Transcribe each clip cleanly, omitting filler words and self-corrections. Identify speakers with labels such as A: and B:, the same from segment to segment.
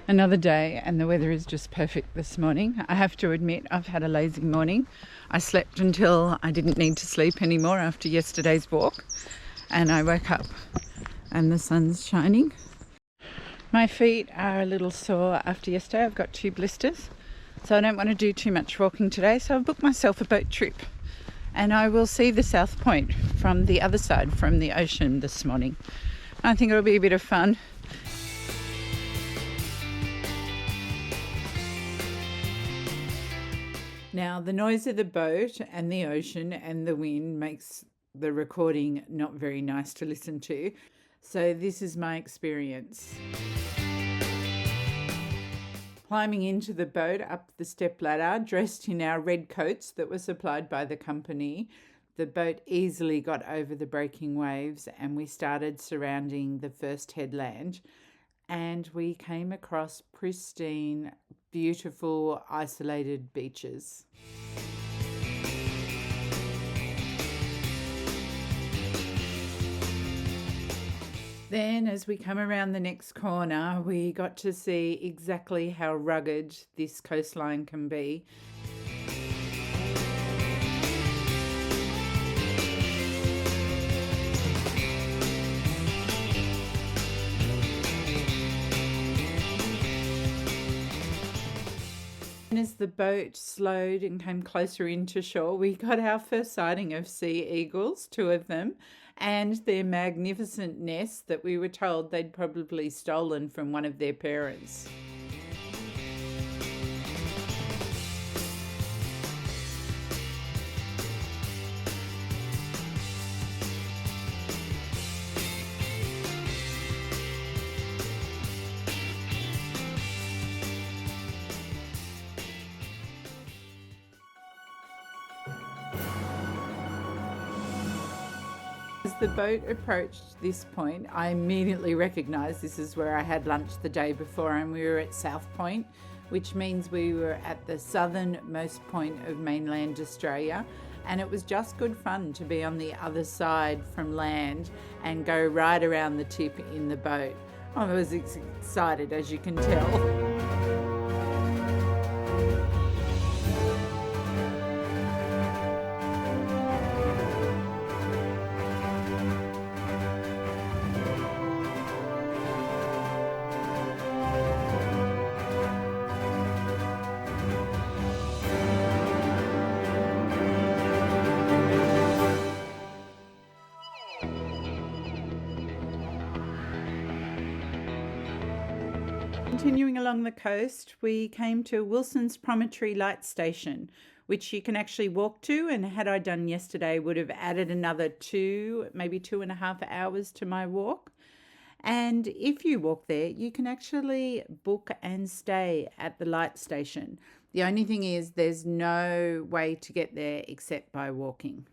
A: Another day, and the weather is just perfect this morning. I have to admit, I've had a lazy morning. I slept until I didn't need to sleep anymore after yesterday's walk, and I woke up and the sun's shining. My feet are a little sore after yesterday. I've got 2 blisters, so I don't want to do too much walking today, so I've booked myself a boat trip, and I will see the South Point from the other side, from the ocean this morning. I think it'll be a bit of fun. Now, the noise of the boat and the ocean and the wind makes the recording not very nice to listen to. So this is my experience. Climbing into the boat up the step ladder, dressed in our red coats that were supplied by the company, the boat easily got over the breaking waves and we started surrounding the first headland, and we came across pristine, beautiful, isolated beaches. Then, as we come around the next corner, we got to see exactly how rugged this coastline can be. As the boat slowed and came closer into shore, we got our first sighting of sea eagles, 2 of them, and their magnificent nest that we were told they'd probably stolen from one of their parents. As the boat approached this point, I immediately recognised this is where I had lunch the day before, and we were at South Point, which means we were at the southernmost point of mainland Australia, and it was just good fun to be on the other side from land and go right around the tip in the boat. I was excited, as you can tell. Continuing along the coast, we came to Wilson's Promontory Lightstation, which you can actually walk to, and had I done yesterday would have added another 2, maybe 2.5 hours to my walk. And if you walk there, you can actually book and stay at the Lightstation. The only thing is there's no way to get there except by walking.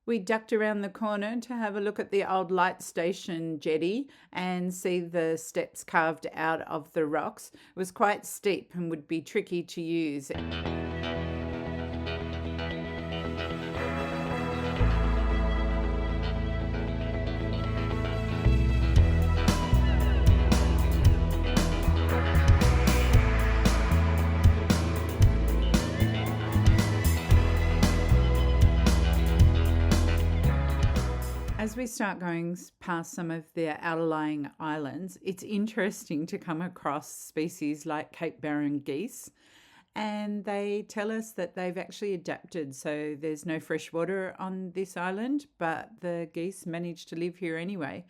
A: We ducked around the corner to have a look at the old Lightstation jetty and see the steps carved out of the rocks. It was quite steep and would be tricky to use. As we start going past some of the outlying islands, it's interesting to come across species like Cape Barren geese, and they tell us that they've actually adapted, so there's no fresh water on this island, but the geese manage to live here anyway.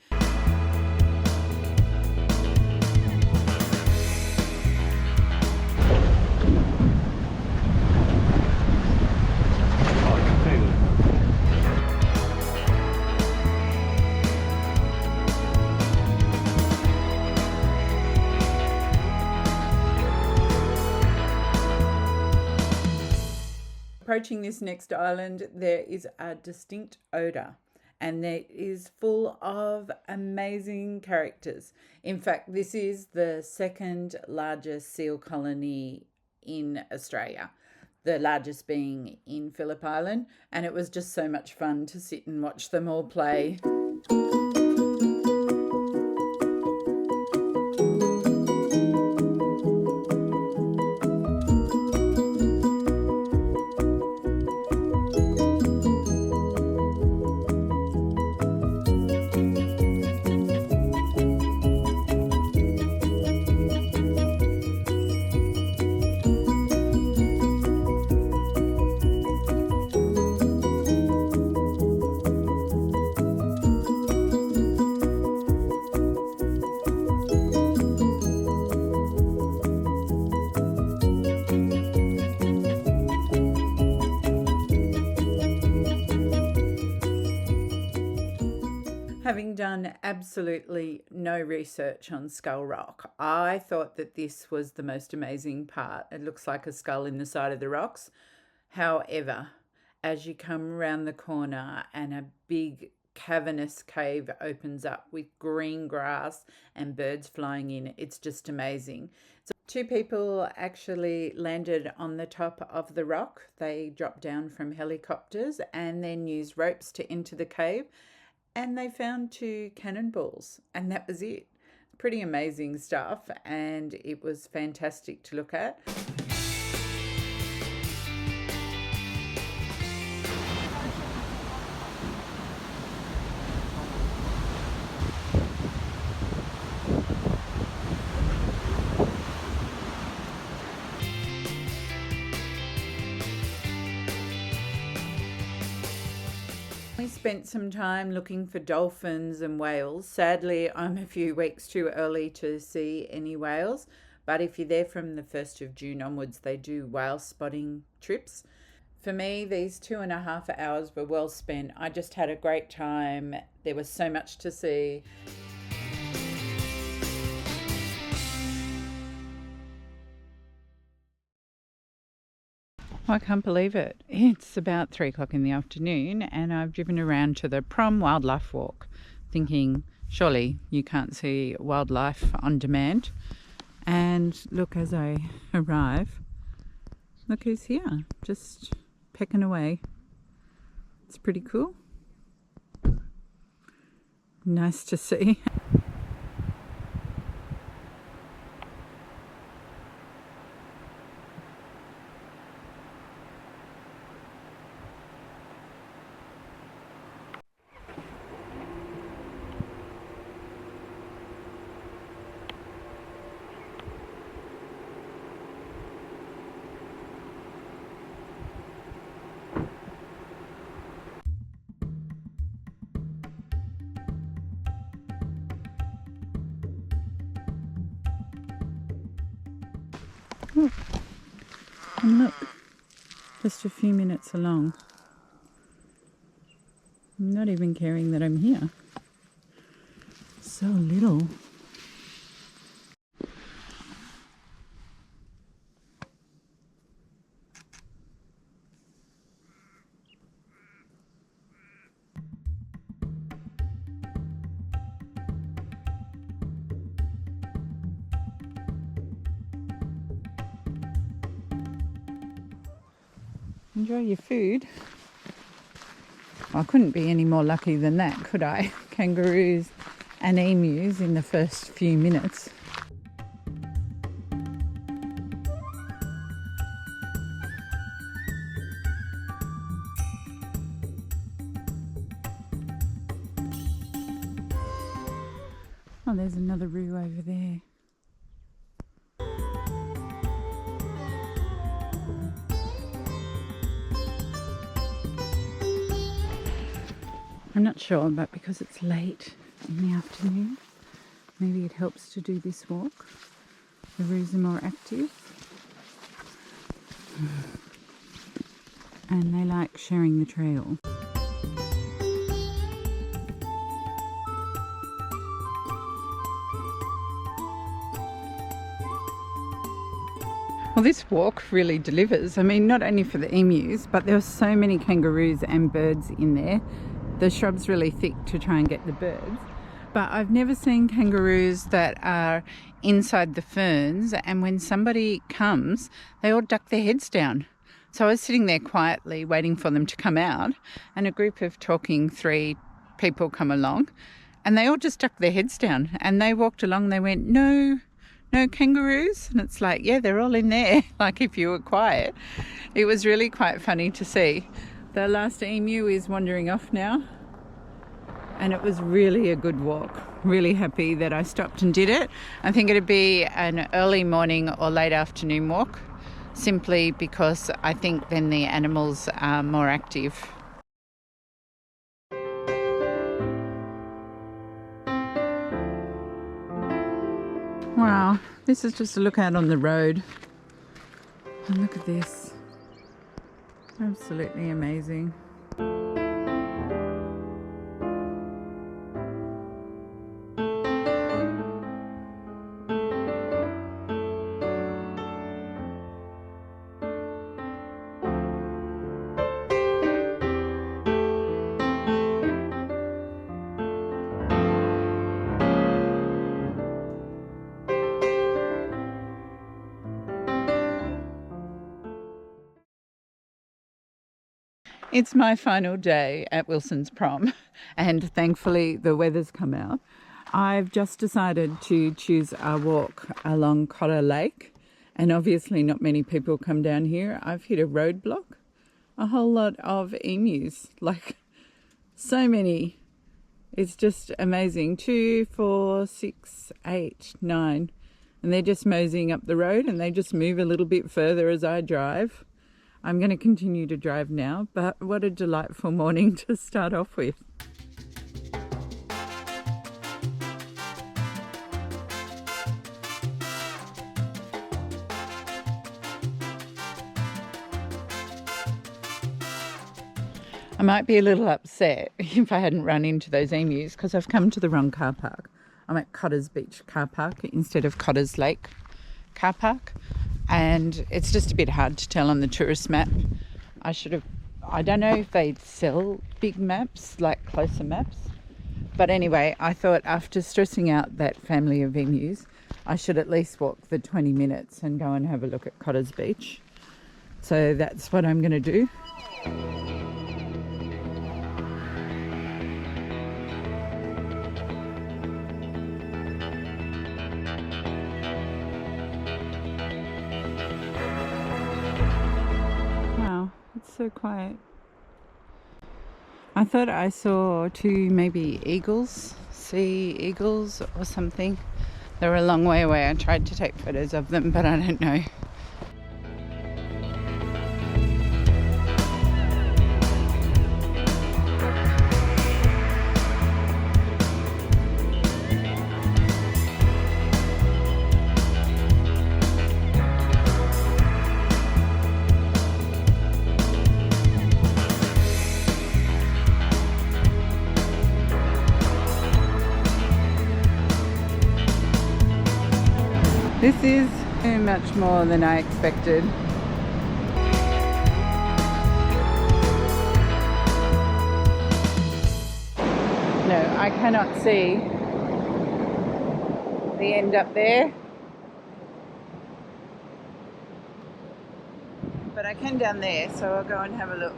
A: Approaching this next island, there is a distinct odour, and it is full of amazing characters. In fact, this is the 2nd largest seal colony in Australia, the largest being in Phillip Island, and it was just so much fun to sit and watch them all play. Having done absolutely no research on Skull Rock, I thought that this was the most amazing part. It looks like a skull in the side of the rocks. However, as you come around the corner and a big cavernous cave opens up with green grass and birds flying in, it's just amazing. So 2 people actually landed on the top of the rock. They dropped down from helicopters and then used ropes to enter the cave, and they found 2 cannonballs, and that was it. Pretty amazing stuff, and it was fantastic to look at. We spent some time looking for dolphins and whales. Sadly, I'm a few weeks too early to see any whales, but if you're there from the 1st of June onwards, they do whale spotting trips. For me, these 2.5 hours were well spent. I just had a great time. There was so much to see. I can't believe it. It's about 3 o'clock in the afternoon and I've driven around to the Prom wildlife walk thinking, surely you can't see wildlife on demand. And look, as I arrive, look who's here, just pecking away. It's pretty cool. Nice to see. Oh, and look, just a few minutes along. I'm not even caring that I'm here. So little. Enjoy your food. I couldn't be any more lucky than that, could I? Kangaroos and emus in the first few minutes. Oh, there's another roo over there. I'm not sure, but because it's late in the afternoon, maybe it helps to do this walk. The roos are more active. And they like sharing the trail. Well, this walk really delivers. I mean, not only for the emus, but there were so many kangaroos and birds in there. The shrub's really thick to try and get the birds. But I've never seen kangaroos that are inside the ferns, and when somebody comes, they all duck their heads down. So I was sitting there quietly waiting for them to come out, and a group of talking 3 people come along, and they all just ducked their heads down, and they walked along, they went, no kangaroos? And it's like, yeah, they're all in there, like if you were quiet. It was really quite funny to see. The last emu is wandering off now, and it was really a good walk. Really happy that I stopped and did it. I think it'd be an early morning or late afternoon walk, simply because I think then the animals are more active. Wow, this is just a look out on the road. And look at this. Absolutely amazing. It's my final day at Wilson's prom, and thankfully the weather's come out. I've just decided to choose a walk along Cotter Lake, and obviously not many people come down here. I've hit a roadblock. A whole lot of emus, like so many. It's just amazing. 2, 4, 6, 8, 9. And they're just moseying up the road, and they just move a little bit further as I drive. I'm going to continue to drive now, but what a delightful morning to start off with. I might be a little upset if I hadn't run into those emus because I've come to the wrong car park. I'm at Cotters Beach car park instead of Cotters Lake car park, and it's just a bit hard to tell on the tourist map. I don't know if they sell big maps, like closer maps, but anyway, I thought after stressing out that family of emus, I should at least walk the 20 minutes and go and have a look at Cotters Beach. So that's what I'm going to do. So quiet. I thought I saw 2 maybe eagles, sea eagles or something. They were a long way away. I tried to take photos of them, but I don't know. This is too much more than I expected. No, I cannot see the end up there, but I can down there, so I'll go and have a look.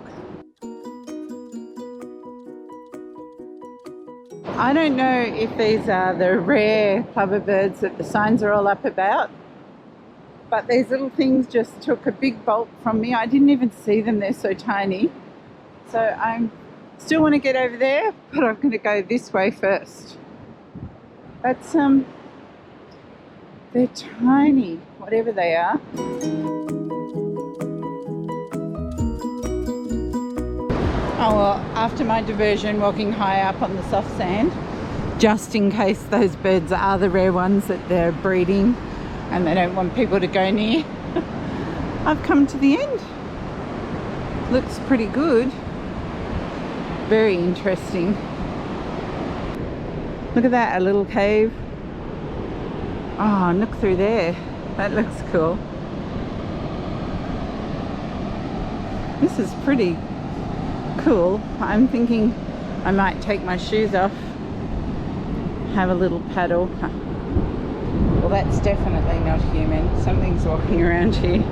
A: I don't know if these are the rare plover birds that the signs are all up about, but these little things just took a big bolt from me. I didn't even see them, they're so tiny. So I still want to get over there, but I'm going to go this way first. That's, they're tiny, whatever they are. Oh well, after my diversion walking high up on the soft sand, just in case those birds are the rare ones that they're breeding and they don't want people to go near, I've come to the end. Looks pretty good. Very interesting. Look at that, a little cave. Oh, and look through there. That looks cool. This is pretty cool. I'm thinking I might take my shoes off, have a little paddle. Well, that's definitely not human. Something's walking around here.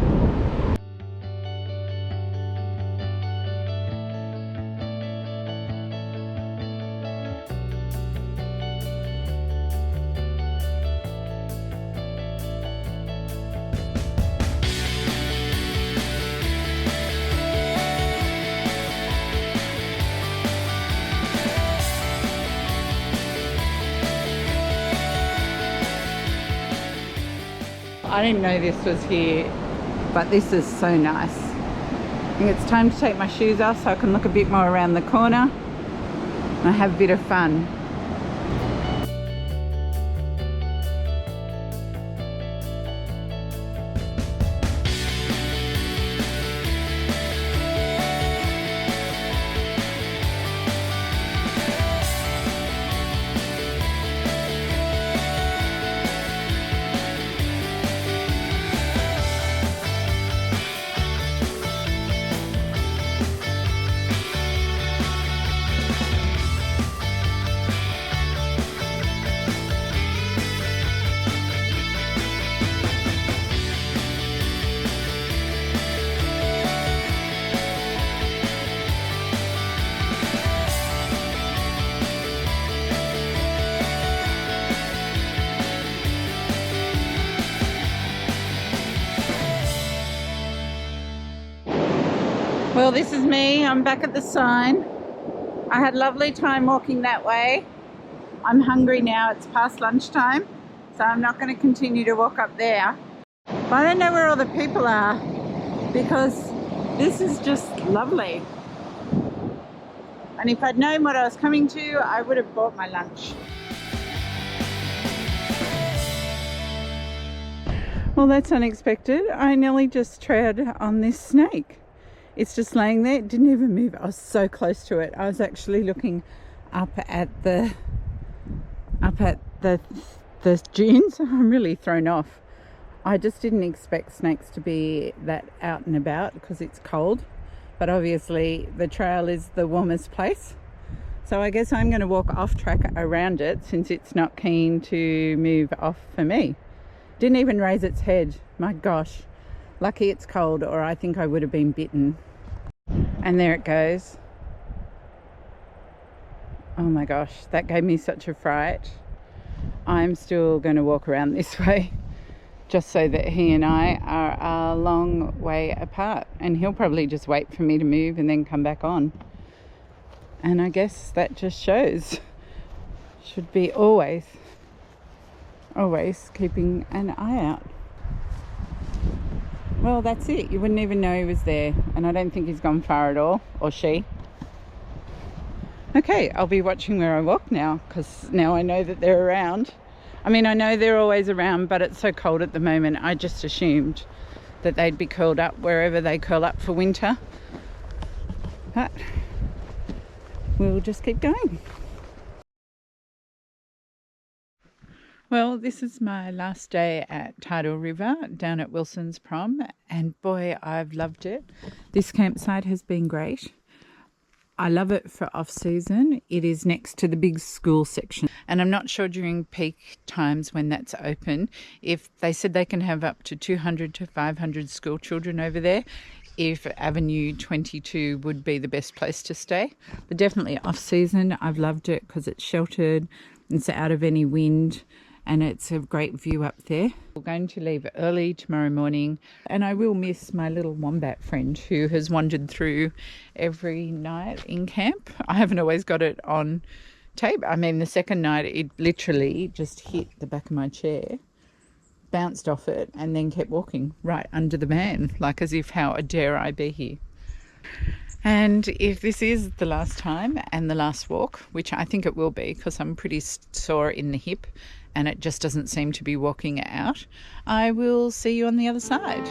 A: I didn't know this was here, but this is so nice. I think it's time to take my shoes off so I can look a bit more around the corner and have a bit of fun. Well, this is me. I'm back at the sign. I had a lovely time walking that way. I'm hungry now. It's past lunchtime, so I'm not going to continue to walk up there. But I don't know where all the people are because this is just lovely. And if I'd known what I was coming to, I would have bought my lunch. Well, that's unexpected. I nearly just tread on this snake. It's just laying there. It didn't even move. I was so close to it. I was actually looking up at the dunes. I'm really thrown off. I just didn't expect snakes to be that out and about because it's cold. But obviously the trail is the warmest place. So I guess I'm going to walk off track around it since it's not keen to move off for me. Didn't even raise its head. My gosh. Lucky it's cold, or I think I would have been bitten. And there it goes. Oh my gosh, that gave me such a fright. I'm still going to walk around this way just so that he and I are a long way apart. And he'll probably just wait for me to move and then come back on. And I guess that just shows. Should be always keeping an eye out. Well, that's it. You wouldn't even know he was there. And I don't think he's gone far at all, or she. Okay, I'll be watching where I walk now, because now I know that they're around. I mean, I know they're always around, but it's so cold at the moment. I just assumed that they'd be curled up wherever they curl up for winter. But we'll just keep going. Well, this is my last day at Tidal River down at Wilson's Prom, and boy, I've loved it. This campsite has been great. I love it for off-season. It is next to the big school section, and I'm not sure during peak times when that's open. If they said they can have up to 200 to 500 school children over there, if Avenue 22 would be the best place to stay. But definitely off-season, I've loved it because it's sheltered, it's out of any wind, and it's a great view up there. We're going to leave early tomorrow morning, and I will miss my little wombat friend who has wandered through every night in camp. I haven't always got it on tape. I mean, the second night it literally just hit the back of my chair, bounced off it, and then kept walking right under the van, like as if, how dare I be here. And if this is the last time and the last walk, which I think it will be because I'm pretty sore in the hip and it just doesn't seem to be walking out, I will see you on the other side.